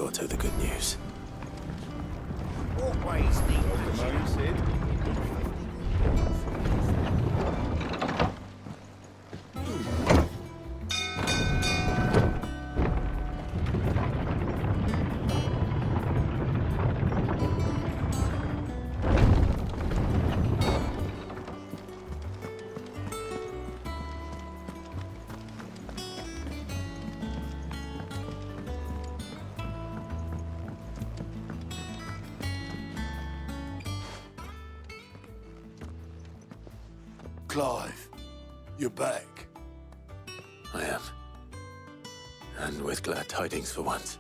give Otto the good news. Walkways need patching. Clive, you're back. I am. And with glad tidings for once.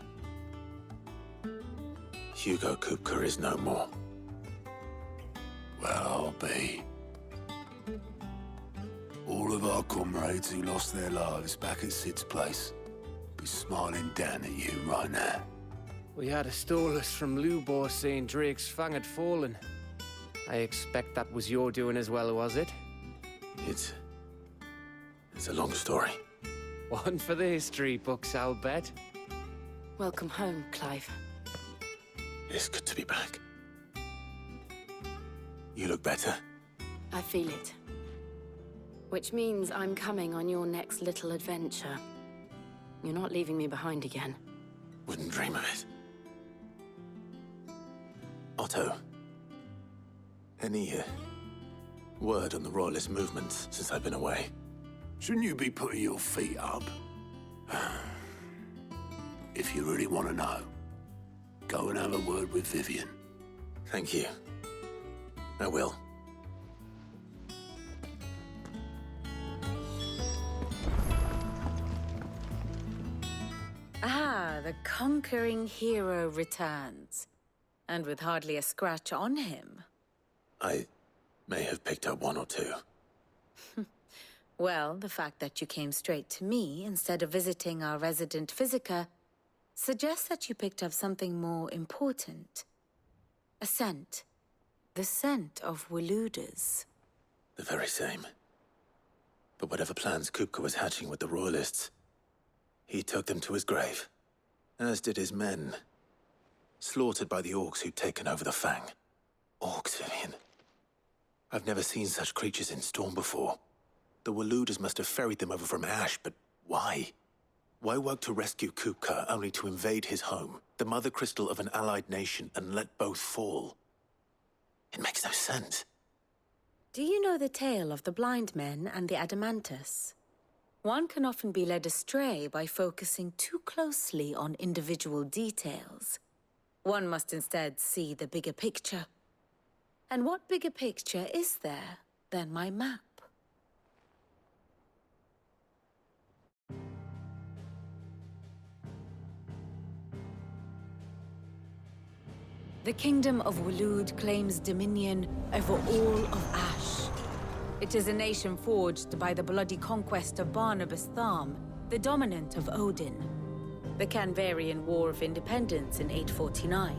Hugo Kupka is no more. Well, I'll be. All of our comrades who lost their lives back at Sid's place be smiling down at you right now. We had a stolus from Lubor saying Drake's fang had fallen. I expect that was your doing as well, was it? It's a long story. One for the history books, I'll bet. Welcome home, Clive. It's good to be back. You look better. I feel it. Which means I'm coming on your next little adventure. You're not leaving me behind again. Wouldn't dream of it. Otto. Any word on the Royalist movements since I've been away? Shouldn't you be putting your feet up? If you really want to know, go and have a word with Vivian. Thank you. I will. Ah, the conquering hero returns. And with hardly a scratch on him. I may have picked up one or two. Well, the fact that you came straight to me instead of visiting our resident physiker suggests that you picked up something more important. A scent. The scent of Waludas. The very same. But whatever plans Kupka was hatching with the Royalists, he took them to his grave. As did his men. Slaughtered by the orcs who'd taken over the Fang. Orcs, Vivian. I've never seen such creatures in Storm before. The Waludas must have ferried them over from Ash, but why? Why work to rescue Kupka only to invade his home, the mother crystal of an allied nation, and let both fall? It makes no sense. Do you know the tale of the blind men and the Adamantus? One can often be led astray by focusing too closely on individual details. One must instead see the bigger picture. And what bigger picture is there than my map? The Kingdom of Waloed claims dominion over all of Ash. It is a nation forged by the bloody conquest of Barnabas Tharm, the dominant of Odin. The Canvarian War of Independence in 849.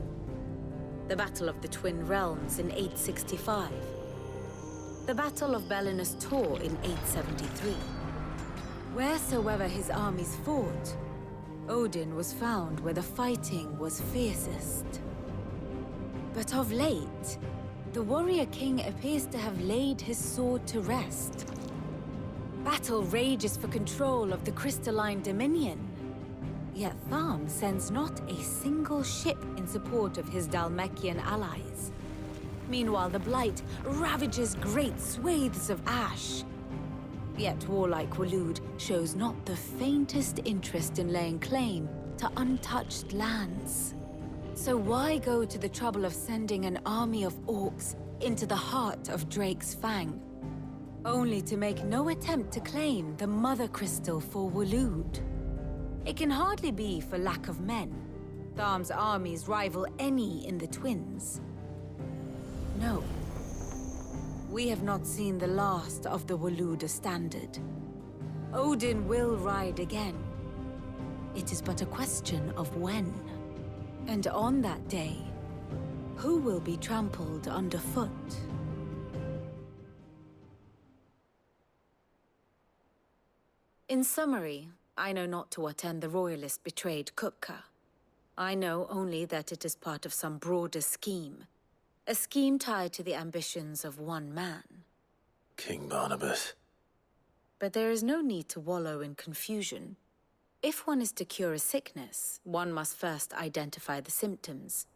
The Battle of the Twin Realms in 865. The Battle of Belinus Tor in 873. Wheresoever his armies fought, Odin was found where the fighting was fiercest. But of late, the warrior king appears to have laid his sword to rest. Battle rages for control of the crystalline dominion. Yet Tharm sends not a single ship in support of his Dhalmekian allies. Meanwhile, the Blight ravages great swathes of Ash. Yet warlike Waloed shows not the faintest interest in laying claim to untouched lands. So why go to the trouble of sending an army of orcs into the heart of Drake's Fang, only to make no attempt to claim the Mother Crystal for Waloed? It can hardly be for lack of men. Tharm's armies rival any in the Twins. No. We have not seen the last of the Waluda standard. Odin will ride again. It is but a question of when. And on that day, who will be trampled underfoot? In summary, I know not to what end the Royalist betrayed Kupka. I know only that it is part of some broader scheme. A scheme tied to the ambitions of one man. King Barnabas. But there is no need to wallow in confusion. If one is to cure a sickness, one must first identify the symptoms.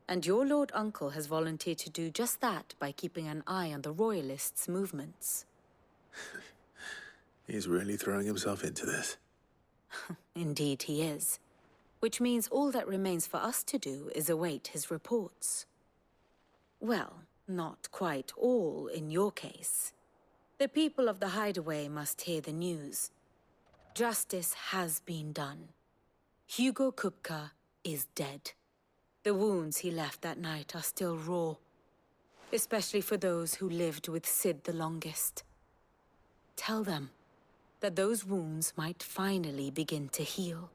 And your Lord Uncle has volunteered to do just that by keeping an eye on the Royalists' movements. He's really throwing himself into this. Indeed he is. Which means all that remains for us to do is await his reports. Well, not quite all in your case. The people of the Hideaway must hear the news. Justice has been done. Hugo Kupka is dead. The wounds he left that night are still raw, especially for those who lived with Sid the longest. Tell them that those wounds might finally begin to heal.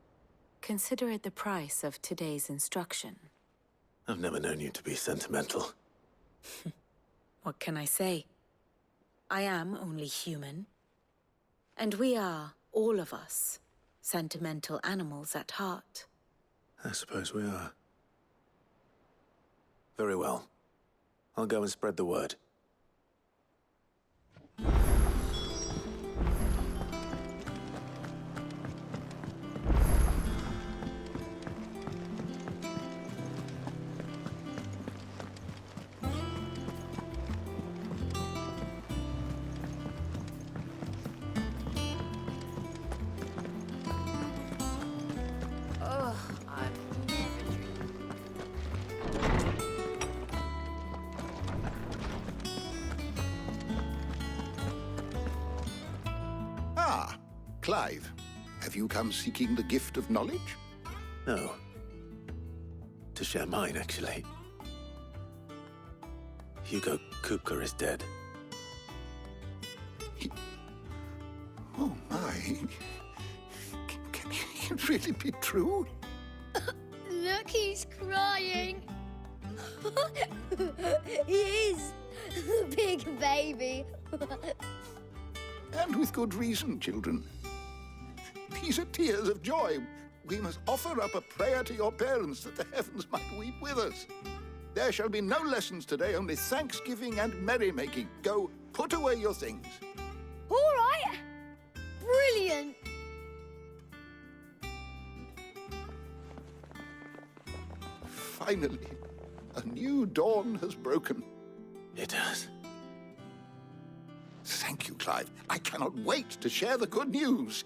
Consider it the price of today's instruction. I've never known you to be sentimental. What can I say? I am only human. And we are, all of us, sentimental animals at heart. I suppose we are. Very well. I'll go and spread the word. Clive, have you come seeking the gift of knowledge? No. To share mine, actually. Hugo Kupka is dead. Oh my. Can it really be true? Look, he's crying. He is. Big baby. And with good reason, children. These are tears of joy. We must offer up a prayer to your parents that the heavens might weep with us. There shall be no lessons today, only thanksgiving and merrymaking. Go, put away your things. All right. Brilliant. Finally, a new dawn has broken. It has. Thank you, Clive. I cannot wait to share the good news.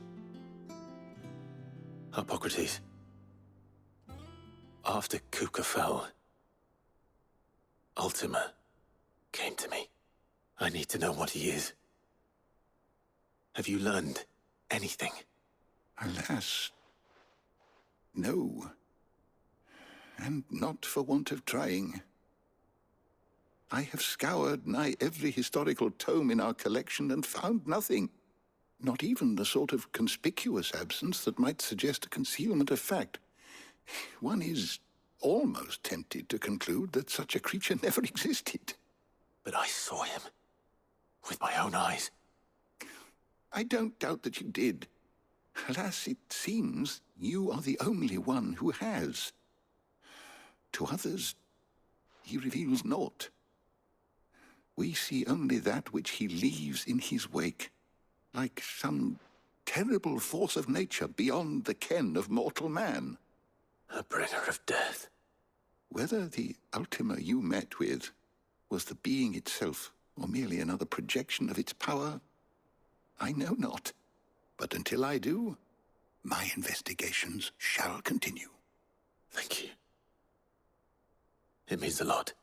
Hippocrates. After Kupka fell, Ultima came to me. I need to know what he is. Have you learned anything? Alas, no. And not for want of trying. I have scoured nigh every historical tome in our collection and found nothing. Not even the sort of conspicuous absence that might suggest a concealment of fact. One is almost tempted to conclude that such a creature never existed. But I saw him. With my own eyes. I don't doubt that you did. Alas, it seems you are the only one who has. To others, he reveals naught. We see only that which he leaves in his wake, like some terrible force of nature beyond the ken of mortal man. A bringer of death. Whether the Ultima you met with was the being itself, or merely another projection of its power, I know not. But until I do, my investigations shall continue. Thank you. It means a lot.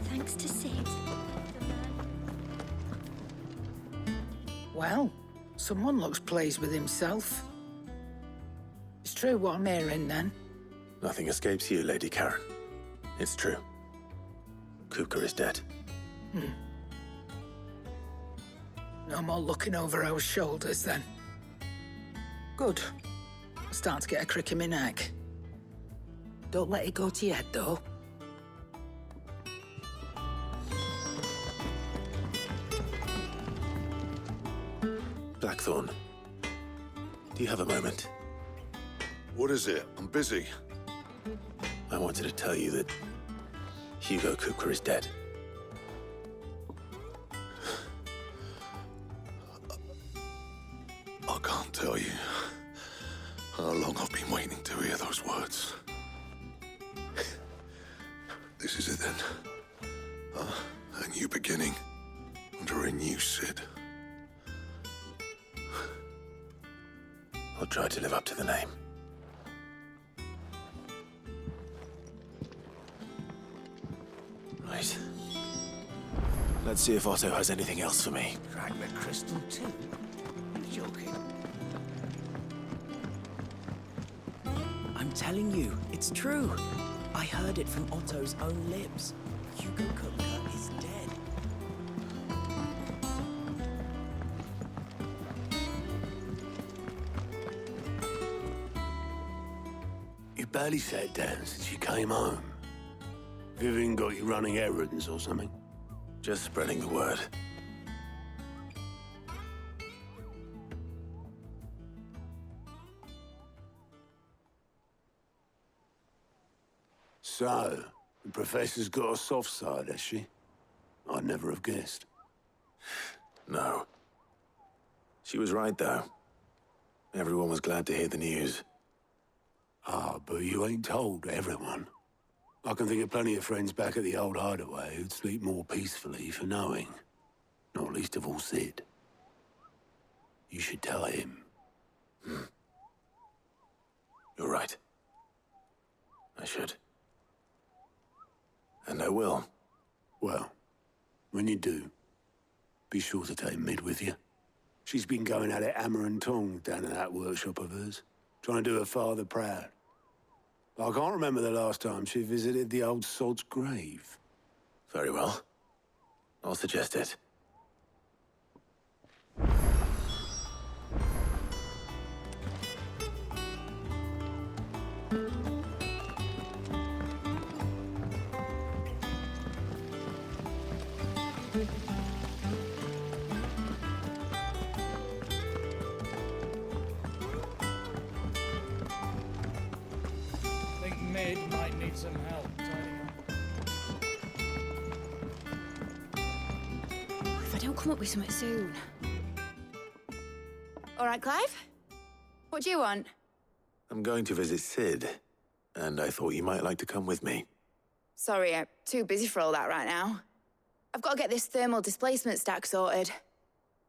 Thanks to Sid. Well, someone looks pleased with himself. It's true what I'm hearing, then. Nothing escapes you, Lady Karen. It's true. Kupka is dead. No more looking over our shoulders, then. Good. I'm starting to get a crick in my neck. Don't let it go to your head, though. Blackthorn, do you have a moment? What is it? I'm busy. I wanted to tell you that Hugo Kupka is dead. I can't tell you how long I've been waiting to hear those words. This is it then. A new beginning under a new Sid. I'll try to live up to the name. Right. Let's see if Otto has anything else for me. Crack the crystal too? You're joking. I'm telling you, it's true. I heard it from Otto's own lips. Hugo Kupka is dead. You barely sat down since you came home. Vivian got you running errands or something? Just spreading the word. So, the professor's got a soft side, has she? I'd never have guessed. No. She was right, though. Everyone was glad to hear the news. Ah, but you ain't told everyone. I can think of plenty of friends back at the old hideaway who'd sleep more peacefully for knowing. Not least of all Sid. You should tell him. You're right. I should. And I will. Well, when you do, be sure to take Mid with you. She's been going at it hammer and tongs down in that workshop of hers, trying to do her father proud. But I can't remember the last time she visited the old sod's grave. Very well. I'll suggest it. I think Mid might need some help tidying up. If I don't come up with something soon. All right, Clive? What do you want? I'm going to visit Sid, and I thought you might like to come with me. Sorry, I'm too busy for all that right now. I've got to get this thermal displacement stack sorted.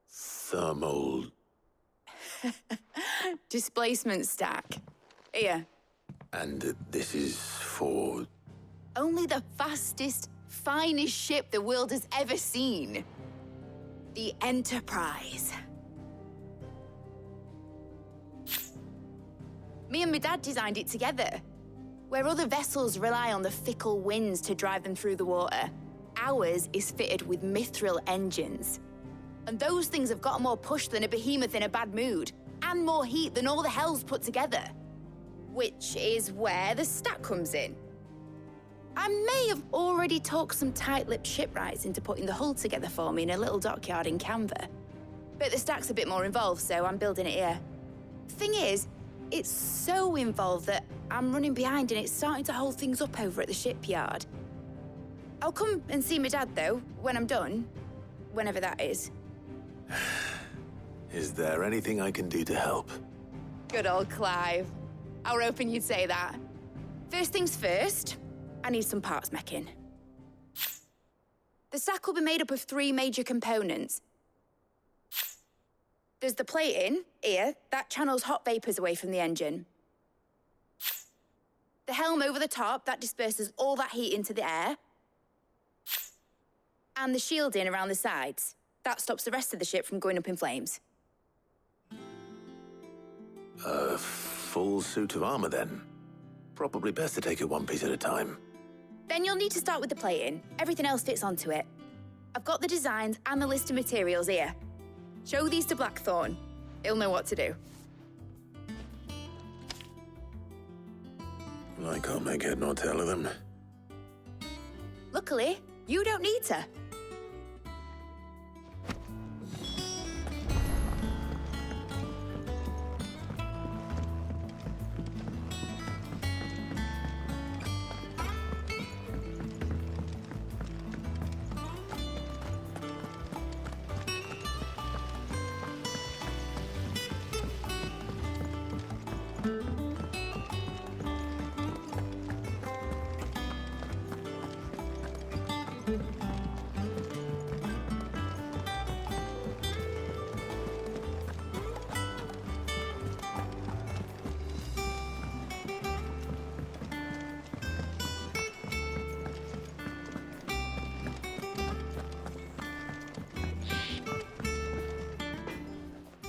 Thermal... Displacement stack. Here. And this is for... Only the fastest, finest ship the world has ever seen. The Enterprise. Me and my dad designed it together. Where other vessels rely on the fickle winds to drive them through the water, ours is fitted with mithril engines. And those things have got more push than a behemoth in a bad mood, and more heat than all the hells put together. Which is where the stack comes in. I may have already talked some tight-lipped shipwrights into putting the hull together for me in a little dockyard in Canva. But the stack's a bit more involved, so I'm building it here. Thing is, it's so involved that I'm running behind and it's starting to hold things up over at the shipyard. I'll come and see my dad, though, when I'm done. Whenever that is. Is there anything I can do to help? Good old Clive. I were hoping you'd say that. First things first, I need some parts meching. The stack will be made up of 3 major components. There's the plating, here, that channels hot vapors away from the engine. The helm over the top, that disperses all that heat into the air. And the shielding around the sides. That stops the rest of the ship from going up in flames. A full suit of armor, then. Probably best to take it one piece at a time. Then you'll need to start with the plating. Everything else fits onto it. I've got the designs and the list of materials here. Show these to Blackthorn. He'll know what to do. I can't make head nor tail of them. Luckily, you don't need to.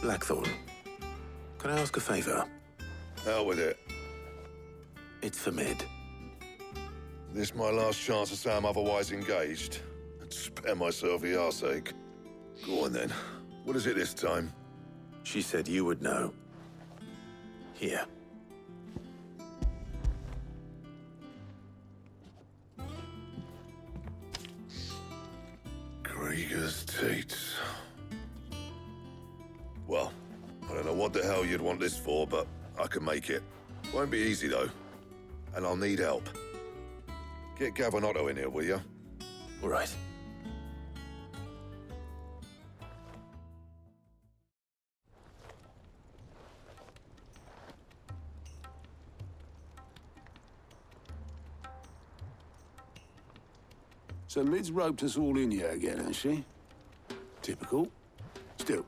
Blackthorn, can I ask a favor? Hell with it. It's for Mid. This my last chance to say I'm otherwise engaged. I'd spare myself the arseache. Go on then. What is it this time? She said you would know. Here. Krieger's teats. Well, I don't know what the hell you'd want this for, but I can make it. Won't be easy, though. And I'll need help. Get Gav and Otto in here, will you? All right. So Mid's roped us all in here again, has she? Typical. Still,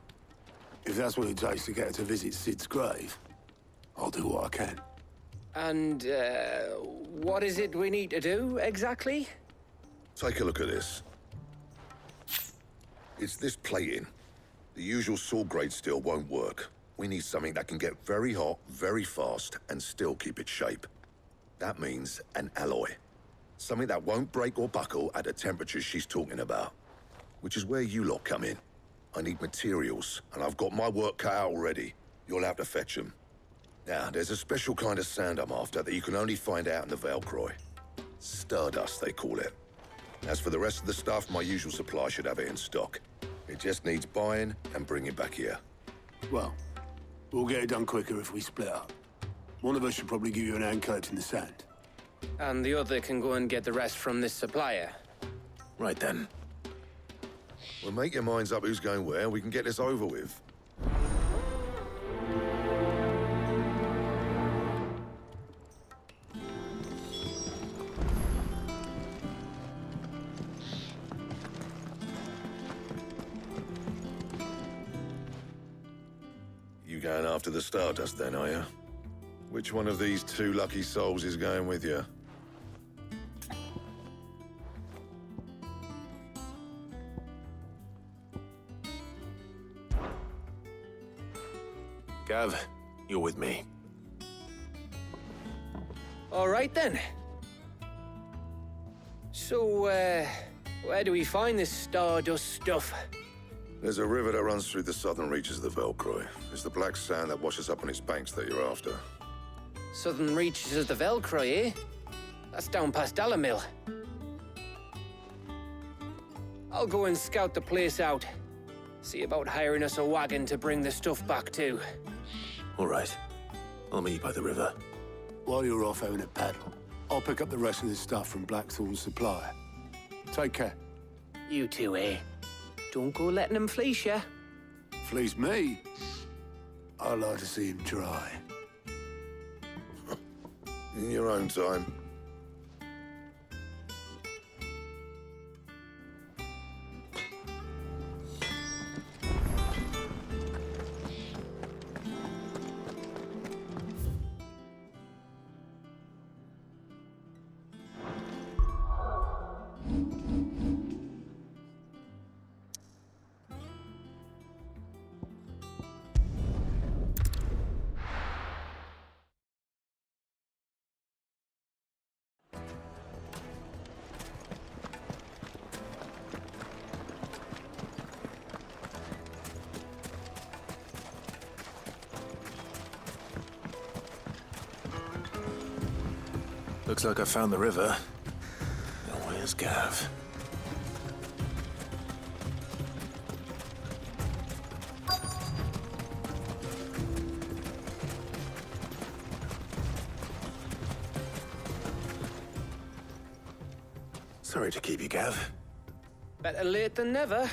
if that's what it takes to get her to visit Sid's grave, I'll do what I can. And, what is it we need to do, exactly? Take a look at this. It's this plating. The usual sword-grade steel won't work. We need something that can get very hot, very fast, and still keep its shape. That means an alloy. Something that won't break or buckle at the temperatures she's talking about. Which is where you lot come in. I need materials, and I've got my work cut out already. You'll have to fetch them. Now, there's a special kind of sand I'm after that you can only find out in the Valkyrie. Stardust, they call it. As for the rest of the stuff, my usual supply should have it in stock. It just needs buying and bringing back here. Well, we'll get it done quicker if we split up. One of us should probably give you an hand collecting the sand. And the other can go and get the rest from this supplier. Right then. Well, make your minds up who's going where, and we can get this over with. You going after the Stardust then, are you? Which one of these two lucky souls is going with you? Gav, you're with me. All right, then. So, where do we find this Stardust stuff? There's a river that runs through the southern reaches of the Valkyrie. It's the black sand that washes up on its banks that you're after. Southern reaches of the Valkyrie, eh? That's down past Dalamil. I'll go and scout the place out. See about hiring us a wagon to bring the stuff back to. All right. I'll meet you by the river. While you're off having a paddle, I'll pick up the rest of this stuff from Blackthorn's supplier. Take care. You two, eh? Don't go letting him fleece ya. Fleece me? I'd like to see him try. In your own time. Looks like I found the river. Now where's Gav? Sorry to keep you, Gav. Better late than never.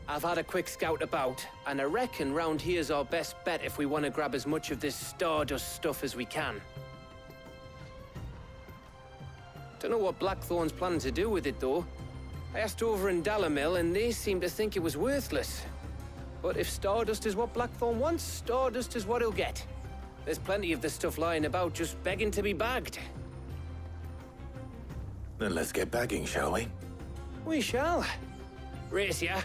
I've had a quick scout about, and I reckon round here's our best bet if we want to grab as much of this Stardust stuff as we can. Don't know what Blackthorn's planning to do with it, though. I asked over in Dalamil, and they seem to think it was worthless. But if Stardust is what Blackthorn wants, Stardust is what he'll get. There's plenty of the stuff lying about just begging to be bagged. Then let's get bagging, shall we? We shall. Race ya.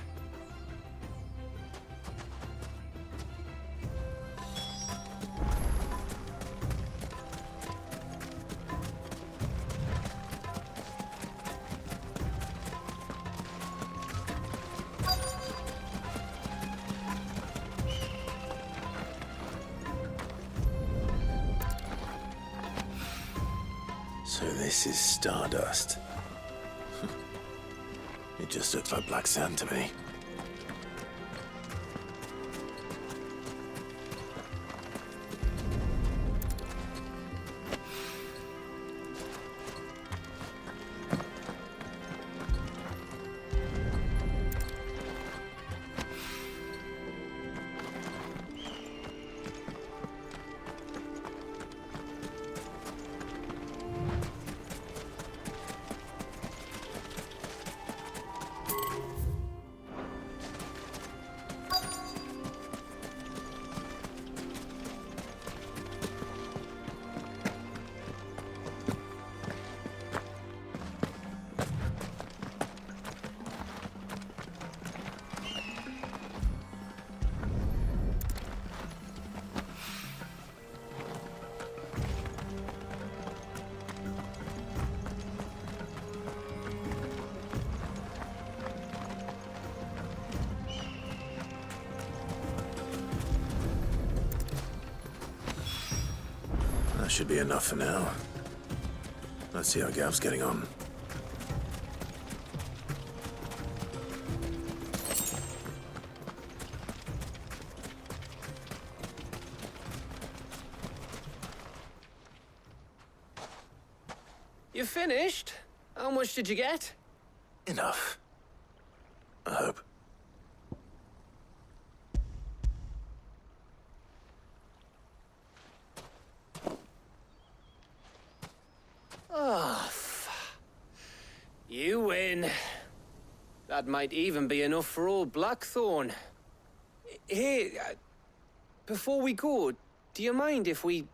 So this is Stardust. It just looks like black sand to me. That should be enough for now. Let's see how Gav's getting on. You finished? How much did you get? Enough. I hope. Oh, you win. That might even be enough for old Blackthorn. Hey, before we go, do you mind if we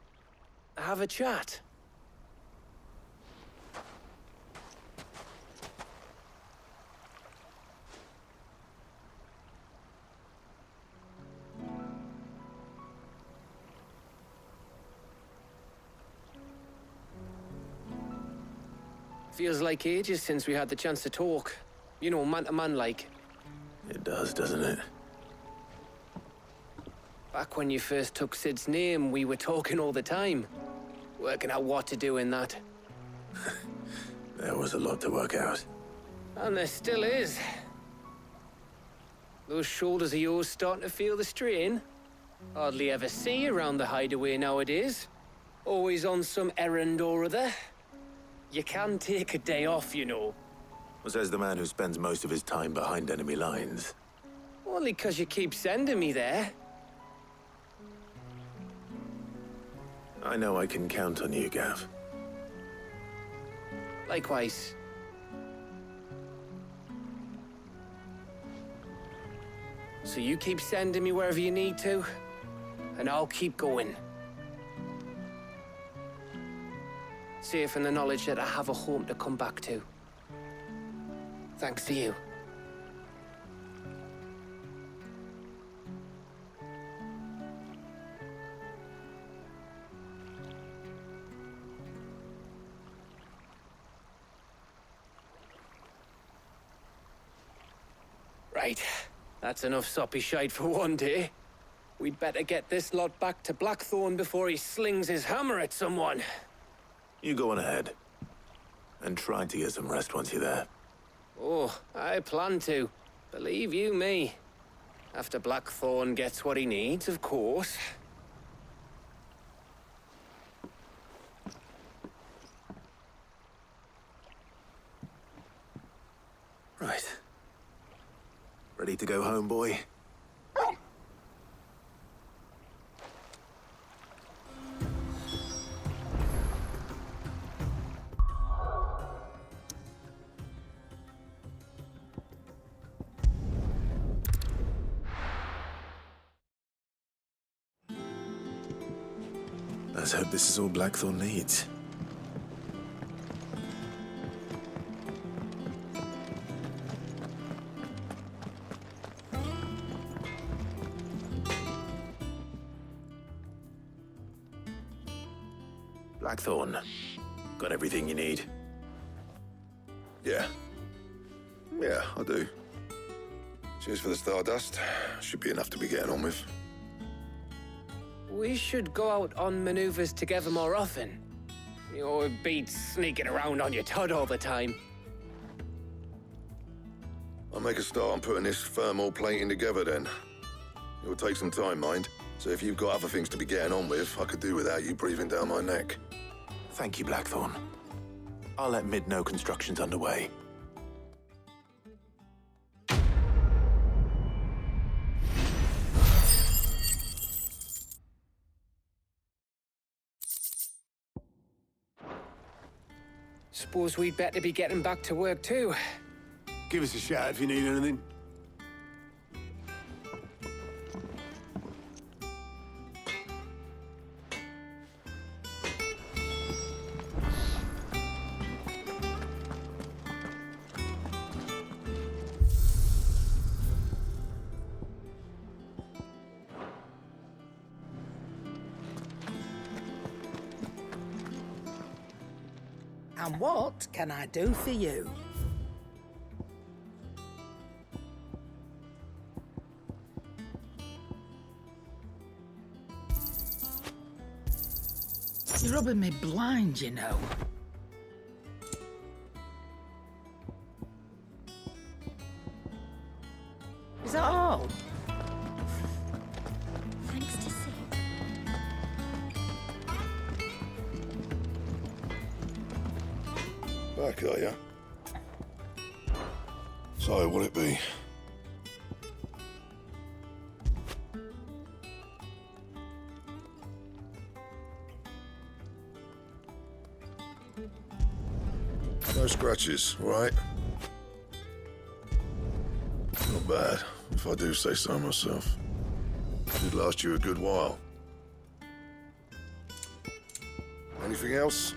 have a chat? Feels like ages since we had the chance to talk. You know, man to man like. It does, doesn't it? Back when you first took Sid's name, we were talking all the time. Working out what to do in that. There was a lot to work out. And there still is. Those shoulders of yours starting to feel the strain. Hardly ever see you around the hideaway nowadays. Always on some errand or other. You can take a day off, you know. Says the man who spends most of his time behind enemy lines. Only 'cause you keep sending me there. I know I can count on you, Gav. Likewise. So you keep sending me wherever you need to, and I'll keep going. Safe in the knowledge that I have a home to come back to. Thanks to you. Right. That's enough soppy shite for one day. We'd better get this lot back to Blackthorn before he slings his hammer at someone. You go on ahead. And try to get some rest once you're there. Oh, I plan to. Believe you me. After Blackthorn gets what he needs, of course. Right. Ready to go home, boy? Let's hope this is all Blackthorn needs. Blackthorn, got everything you need? Yeah. Yeah, I do. Cheers for the Stardust. Should be enough to be getting on with. We should go out on maneuvers together more often. You'll be sneaking around on your Todd all the time. I'll make a start on putting this thermal plating together then. It will take some time, mind. So if you've got other things to be getting on with, I could do without you breathing down my neck. Thank you, Blackthorn. I'll let Mid know construction's underway. Suppose we'd better be getting back to work too. Give us a shout if you need anything. And what can I do for you? You're rubbing me blind, you know. Is that all? Thanks to see. Back, are ya? So, will it be? No scratches, all right? Not bad, if I do say so myself. Should last you a good while. Anything else?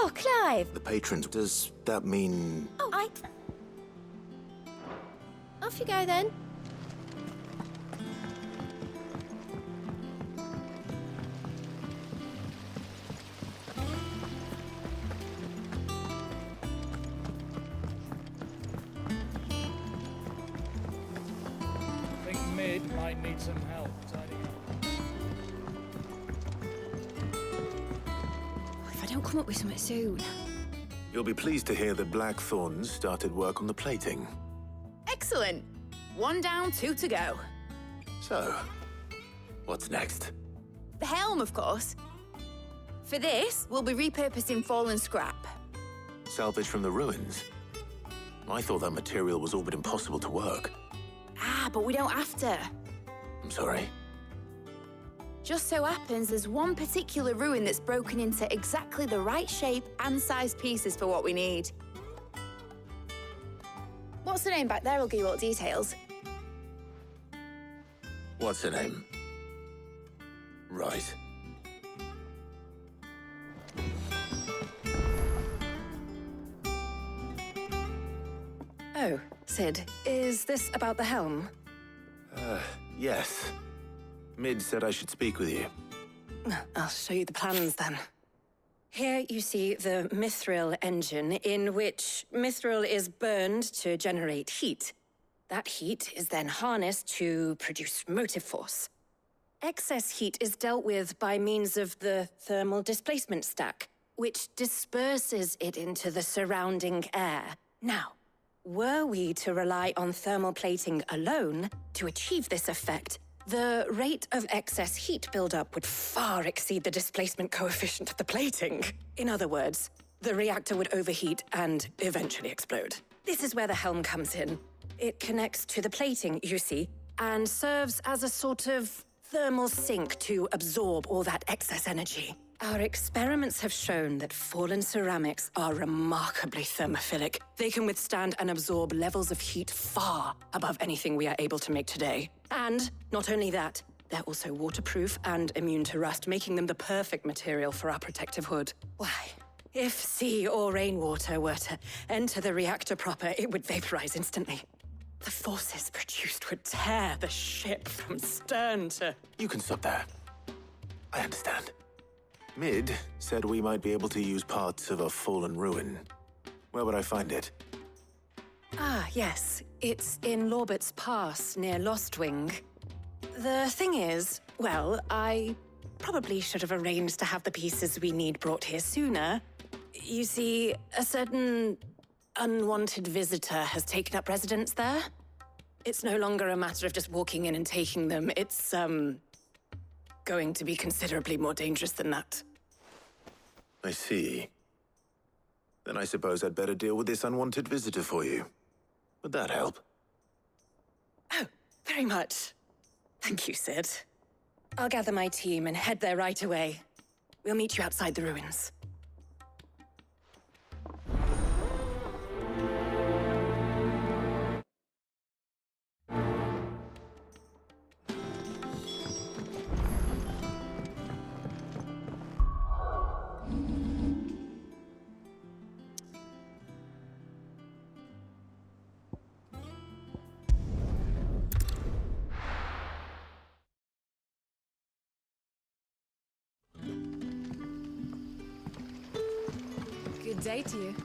Oh, Clive. The patrons, does that mean... Oh, Off you go then. I think mid might need some help tidying up. If I don't come up with something soon. You'll be pleased to hear that Blackthorn started work on the plating. Excellent. 1 down, 2 to go. So, what's next? The helm, of course. For this, we'll be repurposing fallen scrap. Salvage from the ruins? I thought that material was all but impossible to work. Ah, but we don't have to. I'm sorry. Just so happens there's one particular ruin that's broken into exactly the right shape and size pieces for what we need. What's the name back there? I'll give you all the details. What's her name? Right. Oh, Sid, is this about the helm? Yes. Mid said I should speak with you. I'll show you the plans then. Here you see the mithril engine, in which mithril is burned to generate heat. That heat is then harnessed to produce motive force. Excess heat is dealt with by means of the thermal displacement stack, which disperses it into the surrounding air. Now, were we to rely on thermal plating alone to achieve this effect, the rate of excess heat buildup would far exceed the displacement coefficient of the plating. In other words, the reactor would overheat and eventually explode. This is where the helm comes in. It connects to the plating, you see, and serves as a sort of thermal sink to absorb all that excess energy. Our experiments have shown that fallen ceramics are remarkably thermophilic. They can withstand and absorb levels of heat far above anything we are able to make today. And not only that, they're also waterproof and immune to rust, making them the perfect material for our protective hood. Why, if sea or rainwater were to enter the reactor proper, it would vaporize instantly. The forces produced would tear the ship from stern to... You can stop there. I understand. Mid said we might be able to use parts of a fallen ruin. Where would I find it? Ah, yes. It's in Lorbert's Pass, near Lostwing. The thing is, well, I probably should have arranged to have the pieces we need brought here sooner. You see, a certain unwanted visitor has taken up residence there. It's no longer a matter of just walking in and taking them. It's, going to be considerably more dangerous than that. I see. Then I suppose I'd better deal with this unwanted visitor for you. Would that help? Oh, very much. Thank you, Sid. I'll gather my team and head there right away. We'll meet you outside the ruins. Good day to you.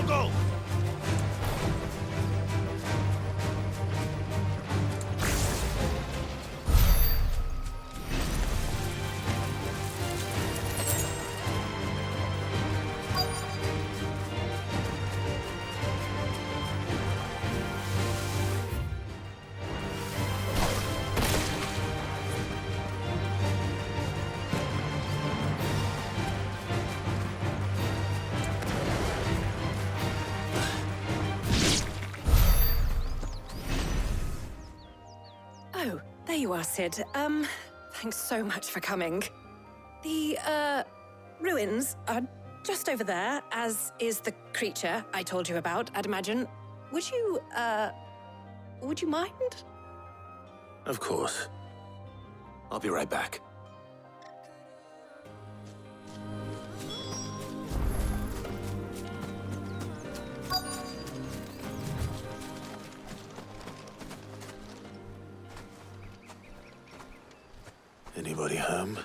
Jungle! Oh, there you are, Sid. Thanks so much for coming. The, ruins are just over there, as is the creature I told you about, I'd imagine. Would you mind? Of course. I'll be right back. Anybody home?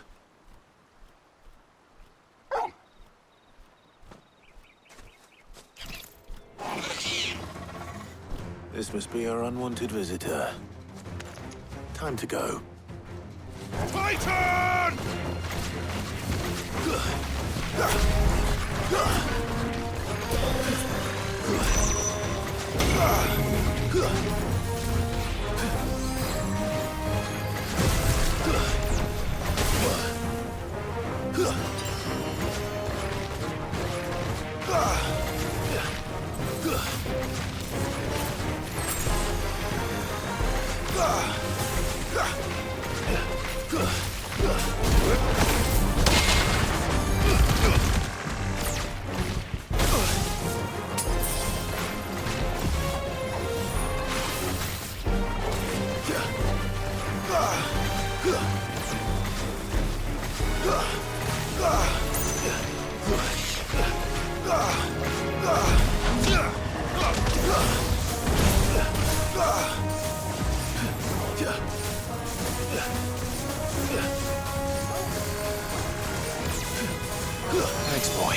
This must be our unwanted visitor. Time to go. Titan! Thanks, boy.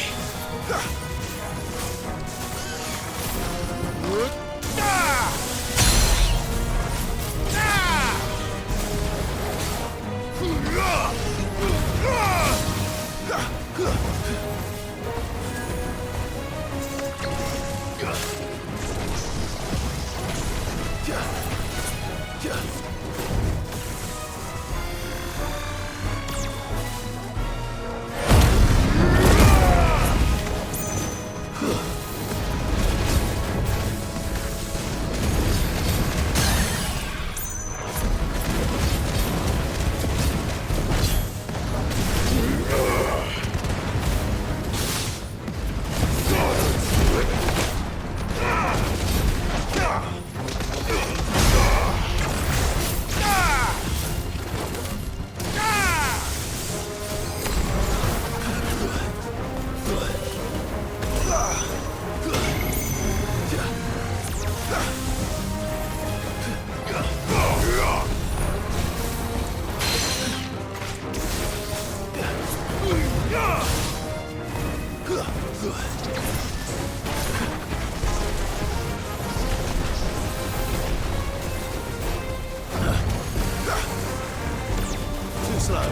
Too slow.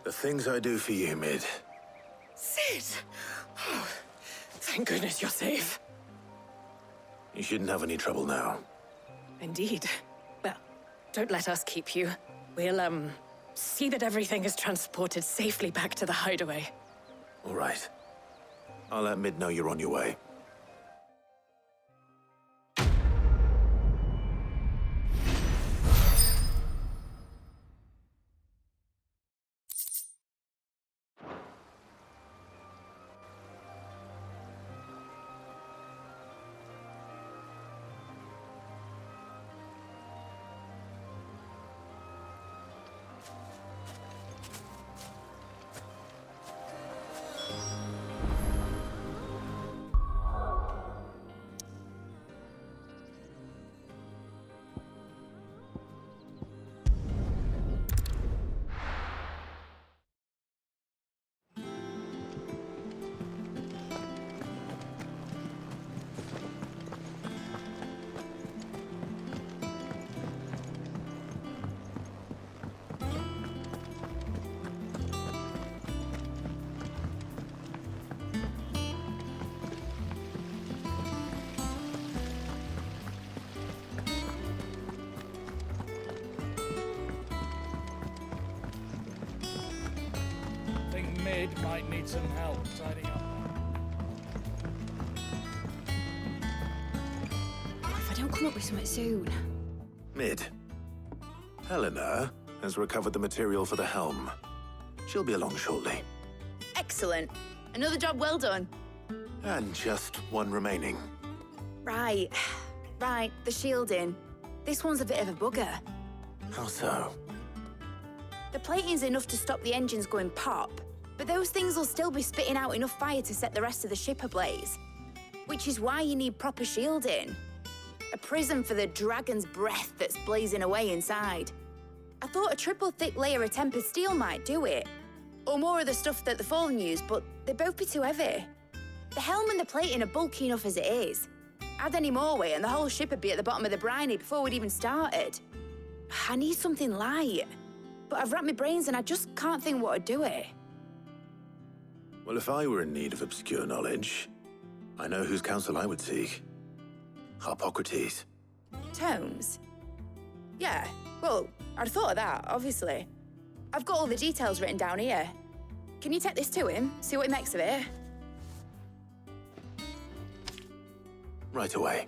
The things I do for you, Mid. Sid! Oh, thank goodness you're safe. You shouldn't have any trouble now. Indeed. Well, don't let us keep you. We'll, see that everything is transported safely back to the hideaway. All right. I'll let Mid know you're on your way. Mid might need some help tidying up. If I don't come up with something soon. Mid. Helena has recovered the material for the helm. She'll be along shortly. Excellent. Another job well done. And just one remaining. Right. Right, the shielding. This one's a bit of a bugger. How so? The plating's enough to stop the engines going pop, but those things will still be spitting out enough fire to set the rest of the ship ablaze. Which is why you need proper shielding. A prism for the dragon's breath that's blazing away inside. I thought a triple thick layer of tempered steel might do it. Or more of the stuff that the Fallen use, but they'd both be too heavy. The helm and the plating are bulky enough as it is. Add any more weight and the whole ship would be at the bottom of the briny before we'd even started. I need something light. But I've racked my brains and I just can't think what would do it. Well, if I were in need of obscure knowledge, I know whose counsel I would seek. Harpocrates. Tomes? Yeah, well, I'd thought of that, obviously. I've got all the details written down here. Can you take this to him, see what he makes of it? Right away.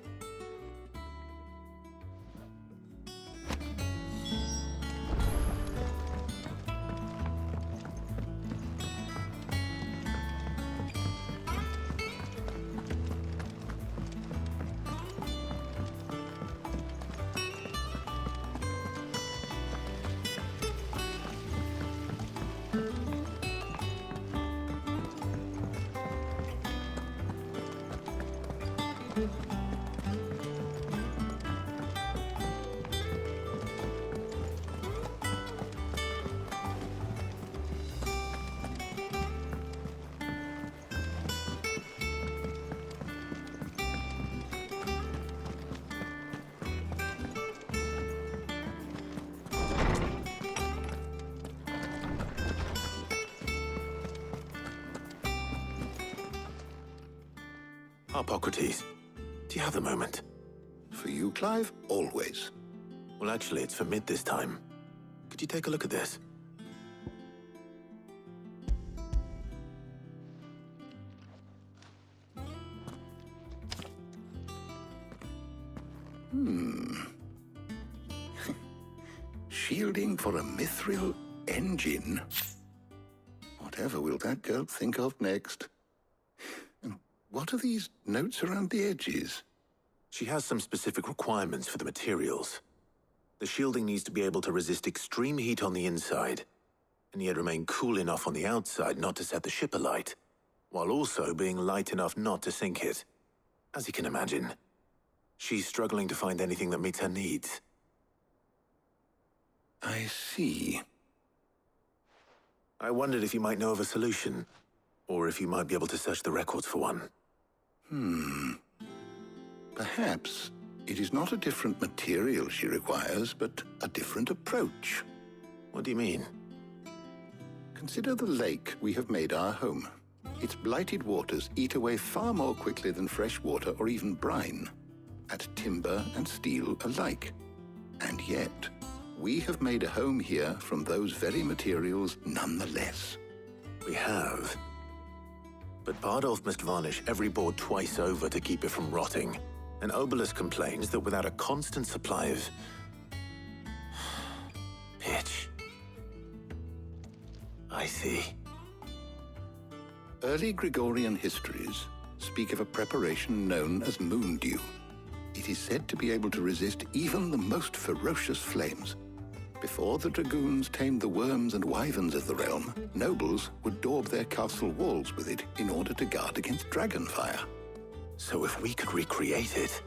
Harpocrates, do you have a moment? For you, Clive, always. Well, actually, it's for Mid this time. Could you take a look at this? Shielding for a mithril engine. Whatever will that girl think of next? And what are these notes around the edges? She has some specific requirements for the materials. The shielding needs to be able to resist extreme heat on the inside, and yet remain cool enough on the outside not to set the ship alight, while also being light enough not to sink it. As you can imagine, she's struggling to find anything that meets her needs. I see. I wondered if you might know of a solution, or if you might be able to search the records for one. Perhaps it is not a different material she requires, but a different approach. What do you mean? Consider the lake we have made our home. Its blighted waters eat away far more quickly than fresh water or even brine, at timber and steel alike. And yet, we have made a home here from those very materials nonetheless. We have. But Bardolph must varnish every board twice over to keep it from rotting. And Obelus complains that without a constant supply of pitch. I see. Early Gregorian histories speak of a preparation known as moon dew. It is said to be able to resist even the most ferocious flames. Before the dragoons tamed the worms and wyverns of the realm, nobles would daub their castle walls with it in order to guard against dragon fire. So if we could recreate it...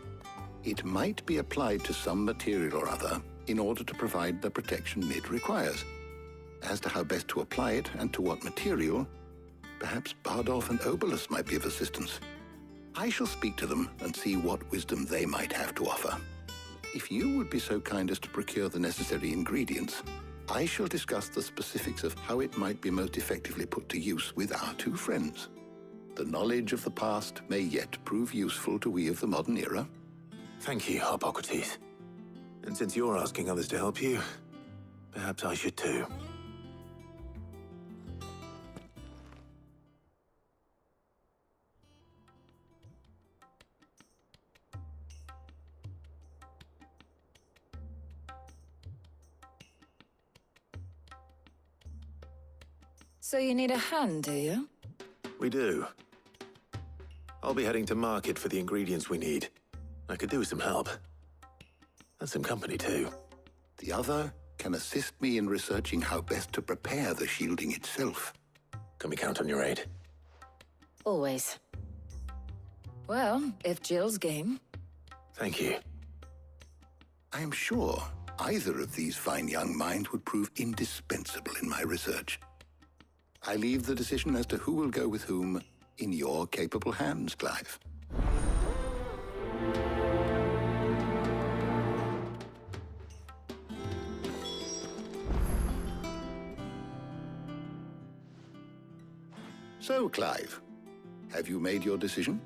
It might be applied to some material or other in order to provide the protection Mid requires. As to how best to apply it and to what material, perhaps Bardolph and Obelus might be of assistance. I shall speak to them and see what wisdom they might have to offer. If you would be so kind as to procure the necessary ingredients, I shall discuss the specifics of how it might be most effectively put to use with our two friends. The knowledge of the past may yet prove useful to we of the modern era. Thank you, Harpocrates. And since you're asking others to help you, perhaps I should too. So you need a hand, do you? We do. I'll be heading to market for the ingredients we need. I could do with some help. And some company, too. The other can assist me in researching how best to prepare the shielding itself. Can we count on your aid? Always. Well, if Jill's game. Thank you. I am sure either of these fine young minds would prove indispensable in my research. I leave the decision as to who will go with whom in your capable hands, Clive. So, Clive, have you made your decision?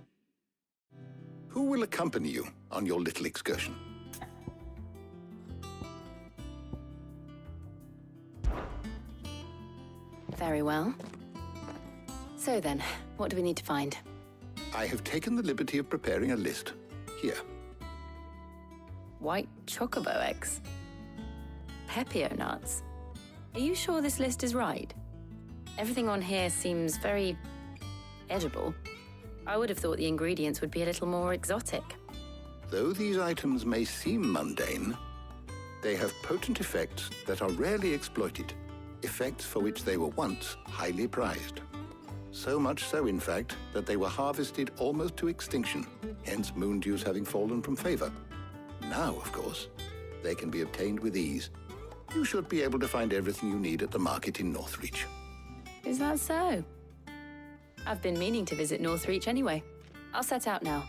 Who will accompany you on your little excursion? Very well. So then, what do we need to find? I have taken the liberty of preparing a list. Here. White chocobo eggs. Pepio nuts. Are you sure this list is right? Everything on here seems very edible. I would have thought the ingredients would be a little more exotic. Though these items may seem mundane, they have potent effects that are rarely exploited, effects for which they were once highly prized. So much so, in fact, that they were harvested almost to extinction, hence moon dews having fallen from favor. Now, of course, they can be obtained with ease. You should be able to find everything you need at the market in Northreach. Is that so? I've been meaning to visit Northreach anyway. I'll set out now.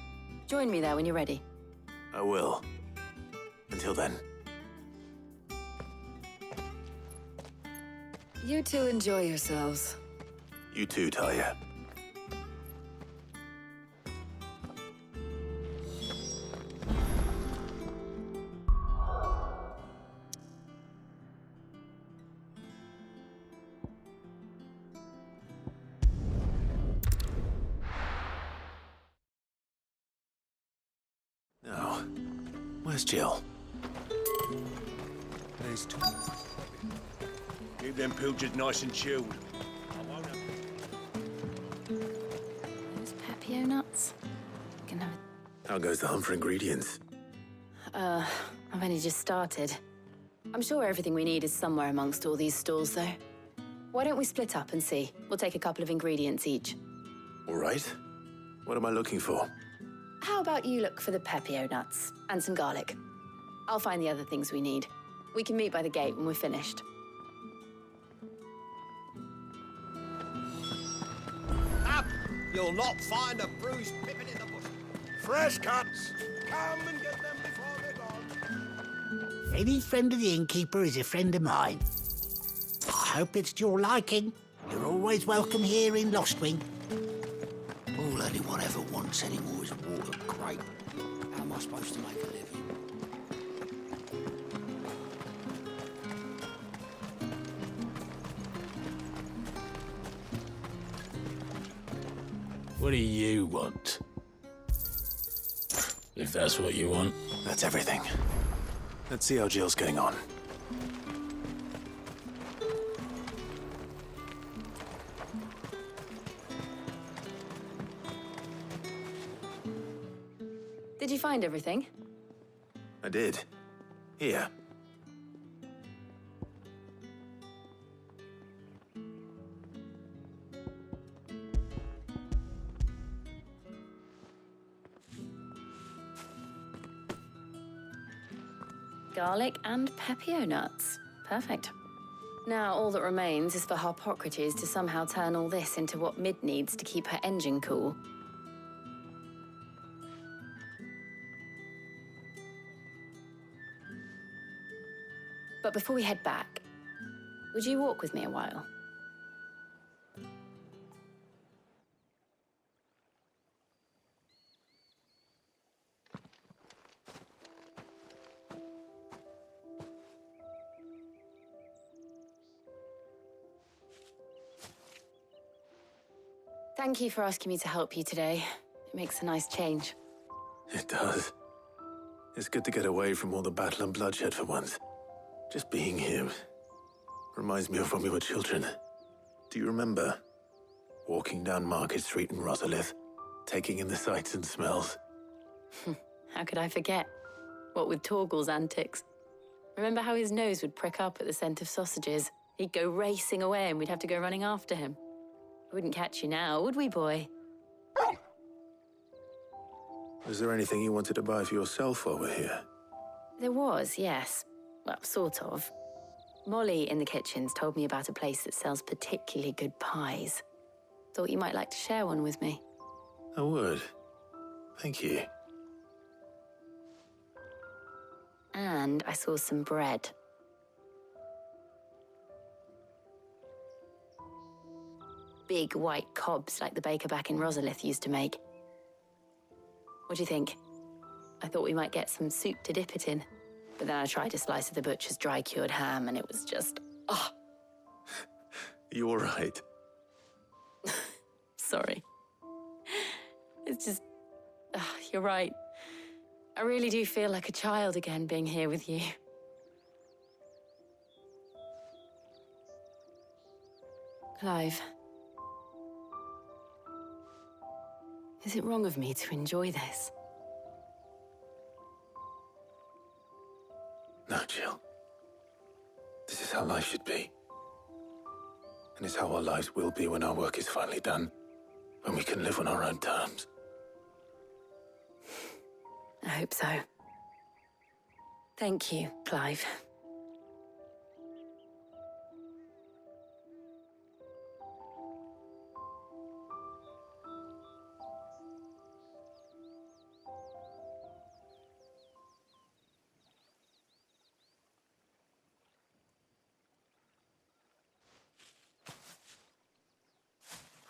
Join me there when you're ready. I will. Until then. You two enjoy yourselves. You too, Talia. Now, where's Jill? There's two. Keep them pilchards nice and chilled. I won't have... Those Pepio nuts? Can have How goes the hunt for ingredients? I've only just started. I'm sure everything we need is somewhere amongst all these stalls, though. Why don't we split up and see? We'll take a couple of ingredients each. All right. What am I looking for? How about you look for the Pepio nuts and some garlic? I'll find the other things we need. We can meet by the gate when we're finished. Up! You'll not find a bruised pippin in the bush. Fresh cuts! Come and get them before they're gone. Any friend of the innkeeper is a friend of mine. I hope it's to your liking. You're always welcome here in Lostwing. All anyone ever wants anymore is a water crate. How am I supposed to make a living? What do you want? If that's what you want. That's everything. Let's see how Jill's getting on. Did you find everything? I did. Here. Garlic and Pepio nuts. Perfect. Now all that remains is for Harpocrates to somehow turn all this into what Mid needs to keep her engine cool. But before we head back, would you walk with me a while? Thank you for asking me to help you today. It makes a nice change. It does. It's good to get away from all the battle and bloodshed for once. Just being here reminds me of when we were children. Do you remember walking down Market Street in Rosalith, taking in the sights and smells? How could I forget? What with Torgal's antics. Remember how his nose would prick up at the scent of sausages? He'd go racing away and we'd have to go running after him. We wouldn't catch you now, would we, boy? Was there anything you wanted to buy for yourself while we're here? There was, yes. Well, sort of. Molly in the kitchens told me about a place that sells particularly good pies. Thought you might like to share one with me. I would. Thank you. And I saw some bread. Big white cobs like the baker back in Rosalith used to make. What do you think? I thought we might get some soup to dip it in. But then I tried a slice of the butcher's dry-cured ham and it was just, oh. You all right? Sorry. It's just, you're right. I really do feel like a child again being here with you. Clive. Is it wrong of me to enjoy this? No, Jill. This is how life should be. And it's how our lives will be when our work is finally done. When we can live on our own terms. I hope so. Thank you, Clive.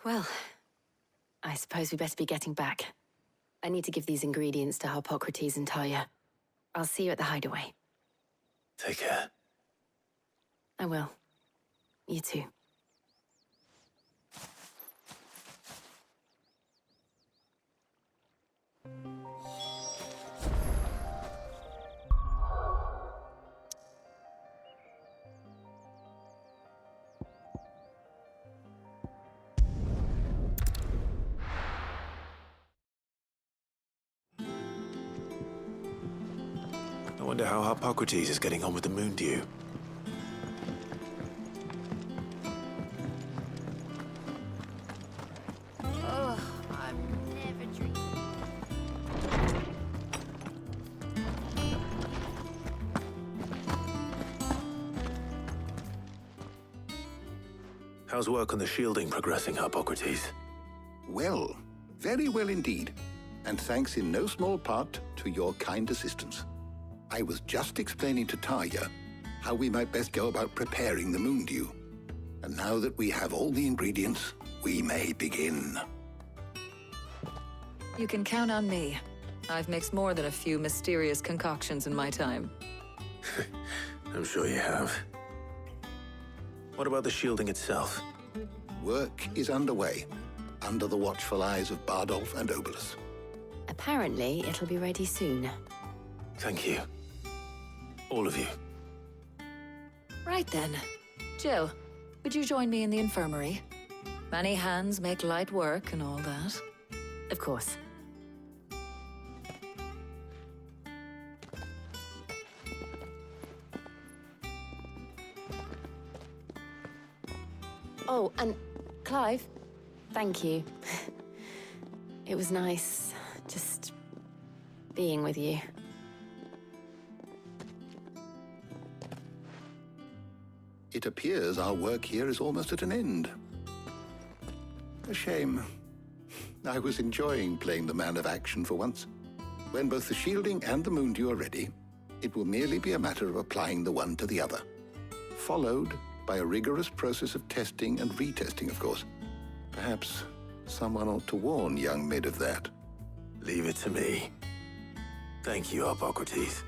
Well, I suppose we better be getting back. I need to give these ingredients to Harpocrates and Talia. I'll see you at the hideaway. Take care. I will. You too. I wonder how Harpocrates is getting on with the moon dew. Oh, I'm never drinking. How's work on the shielding progressing, Harpocrates? Well, very well indeed. And thanks in no small part to your kind assistance. I was just explaining to Talia how we might best go about preparing the moon dew. And now that we have all the ingredients, we may begin. You can count on me. I've mixed more than a few mysterious concoctions in my time. I'm sure you have. What about the shielding itself? Work is underway, under the watchful eyes of Bardolph and Obolus. Apparently, it'll be ready soon. Thank you. All of you. Right then. Jill, would you join me in the infirmary? Many hands make light work and all that. Of course. Oh, and Clive, thank you. It was nice just being with you. It appears our work here is almost at an end. A shame. I was enjoying playing the man of action for once. When both the shielding and the moon dew are ready, it will merely be a matter of applying the one to the other. Followed by a rigorous process of testing and retesting, of course. Perhaps someone ought to warn young Mid of that. Leave it to me. Thank you, Harpocrates.